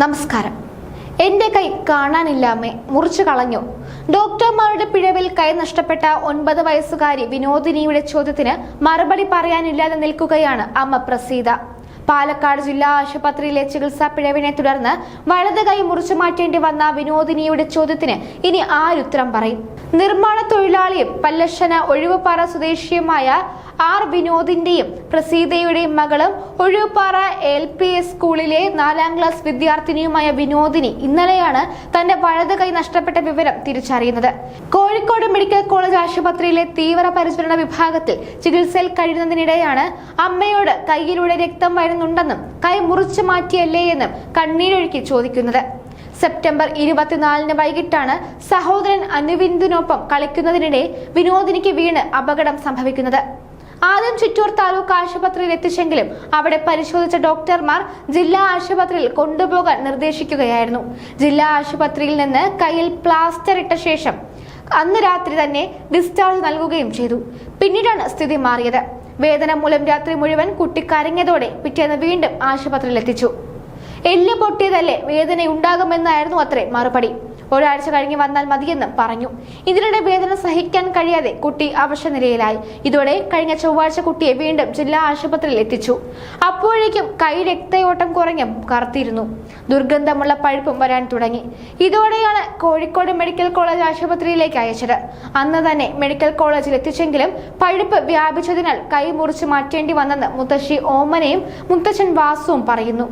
നമസ്കാരം. എന്റെ കൈ കാണാനില്ലാമേ, മുറിച്ചു കളഞ്ഞു. ഡോക്ടർമാരുടെ പിഴവിൽ കൈ നഷ്ടപ്പെട്ട 9 വയസ്സുകാരി വിനോദിനിയുടെ ചോദ്യത്തിന് മറുപടി പറയാനില്ലാതെ നിൽക്കുകയാണ് അമ്മ പ്രസീത. പാലക്കാട് ജില്ലാ ആശുപത്രിയിലെ ചികിത്സാ പിഴവിനെ തുടർന്ന് വലത് കൈ മുറിച്ചു മാറ്റേണ്ടി വന്ന വിനോദിനിയുടെ ചോദ്യത്തിന് ഇനി ആരുത്തരം പറയും? നിർമ്മാണ തൊഴിലാളിയും പല്ലശ്ശന ഒഴിവുപാറ സ്വദേശിയുമായ ആർ വിനോദിന്റെയും പ്രസീതയുടെയും മകളും ഒഴിവുപാറ LPS സ്കൂളിലെ 4ാം ക്ലാസ് വിദ്യാർത്ഥിനിയുമായ വിനോദിനി ഇന്നലെയാണ് തന്റെ വലത് കൈ നഷ്ടപ്പെട്ട വിവരം തിരിച്ചറിയുന്നത്. കോഴിക്കോട് മെഡിക്കൽ കോളേജ് ആശുപത്രിയിലെ തീവ്രപരിചരണ വിഭാഗത്തിൽ ചികിത്സയിൽ കഴിയുന്നതിനിടെയാണ് അമ്മയോട് കൈയിലൂടെ രക്തം വരുന്നുണ്ടെന്നും കൈ മുറിച്ചു മാറ്റിയല്ലേ എന്നും കണ്ണീരൊഴുക്കി ചോദിക്കുന്നത്. സെപ്റ്റംബർ 24-ന് വൈകിട്ടാണ് സഹോദരൻ അനുവിന്ദിനൊപ്പം കളിക്കുന്നതിനിടെ വിനോദിനിക്ക് വീണ് അപകടം സംഭവിക്കുന്നത്. ആദ്യം ചിറ്റൂർ താലൂക്ക് ആശുപത്രിയിൽ എത്തിച്ചെങ്കിലും അവിടെ പരിശോധിച്ച ഡോക്ടർമാർ ജില്ലാ ആശുപത്രിയിൽ കൊണ്ടുപോകാൻ നിർദ്ദേശിക്കുകയായിരുന്നു. ജില്ലാ ആശുപത്രിയിൽ നിന്ന് കയ്യിൽ പ്ലാസ്റ്റർ ഇട്ട ശേഷം അന്ന് രാത്രി തന്നെ ഡിസ്ചാർജ് നൽകുകയും ചെയ്തു. പിന്നീടാണ് സ്ഥിതി മാറിയത്. വേദന മൂലം രാത്രി മുഴുവൻ കുട്ടി കരഞ്ഞതോടെ പിറ്റേന്ന് വീണ്ടും ആശുപത്രിയിൽ എത്തിച്ചു. എല്ല് പൊട്ടിയതല്ലേ, വേദനയുണ്ടാകുമെന്നായിരുന്നു അത്രേ മറുപടി. ഒരാഴ്ച കഴിഞ്ഞ് വന്നാൽ മതിയെന്നും പറഞ്ഞു. ഇതിനിടെ വേദന സഹിക്കാൻ കഴിയാതെ കുട്ടി അവശനിലയിലായി. ഇതോടെ കഴിഞ്ഞ ചൊവ്വാഴ്ച കുട്ടിയെ വീണ്ടും ജില്ലാ ആശുപത്രിയിൽ എത്തിച്ചു. അപ്പോഴേക്കും കൈ രക്തയോട്ടം കുറഞ്ഞും കറുത്തിരുന്നു. ദുർഗന്ധമുള്ള പഴുപ്പും വരാൻ തുടങ്ങി. ഇതോടെയാണ് കോഴിക്കോട് മെഡിക്കൽ കോളേജ് ആശുപത്രിയിലേക്ക് അയച്ചത്. അന്ന് തന്നെ മെഡിക്കൽ കോളേജിൽ എത്തിച്ചെങ്കിലും പഴുപ്പ് വ്യാപിച്ചതിനാൽ കൈ മുറിച്ചു മാറ്റേണ്ടി വന്നെന്ന് മുത്തശ്ശി ഓമനയും മുത്തച്ഛൻ വാസുവും പറയുന്നു.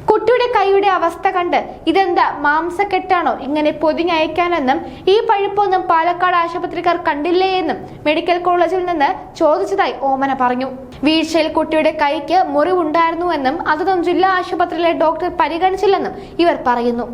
കുട്ടിയുടെ കൈയുടെ അവസ്ഥ കണ്ട് ഇതെന്താ മാംസക്കെട്ടാണോ ഇങ്ങനെ പൊതിഞ്ഞയക്കാനെന്നും ഈ പഴുപ്പൊന്നും പാലക്കാട് ആശുപത്രിക്കാർ കണ്ടില്ലേ എന്നും മെഡിക്കൽ കോളേജിൽ നിന്ന് ചോദിച്ചതായി ഓമന പറഞ്ഞു. വീഴ്ചയിൽ കുട്ടിയുടെ കൈക്ക് മുറിവുണ്ടായിരുന്നുവെന്നും അതൊന്നും ജില്ലാ ആശുപത്രിയിലെ ഡോക്ടർ പരിഗണിച്ചില്ലെന്നും ഇവർ പറയുന്നു.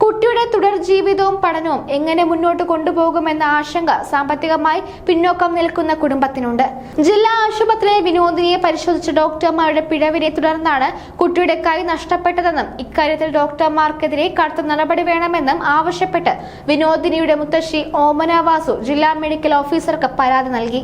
കുട്ടിയുടെ തുടർ ജീവിതവും പഠനവും എങ്ങനെ മുന്നോട്ട് കൊണ്ടുപോകുമെന്ന ആശങ്ക സാമ്പത്തികമായി പിന്നോക്കം നിൽക്കുന്ന കുടുംബത്തിനുണ്ട്. ജില്ലാ ആശുപത്രിയിലെ വിനോദിനിയെ പരിശോധിച്ച ഡോക്ടർമാരുടെ പിഴവിനെ തുടർന്നാണ് കുട്ടിയുടെ കൈ നഷ്ടപ്പെട്ടതെന്നും ഇക്കാര്യത്തിൽ ഡോക്ടർമാർക്കെതിരെ കടുത്ത നടപടി വേണമെന്നും ആവശ്യപ്പെട്ട് വിനോദിനിയുടെ മുത്തശ്ശി ഓമന വാസു ജില്ലാ മെഡിക്കൽ ഓഫീസർക്ക് പരാതി നൽകി.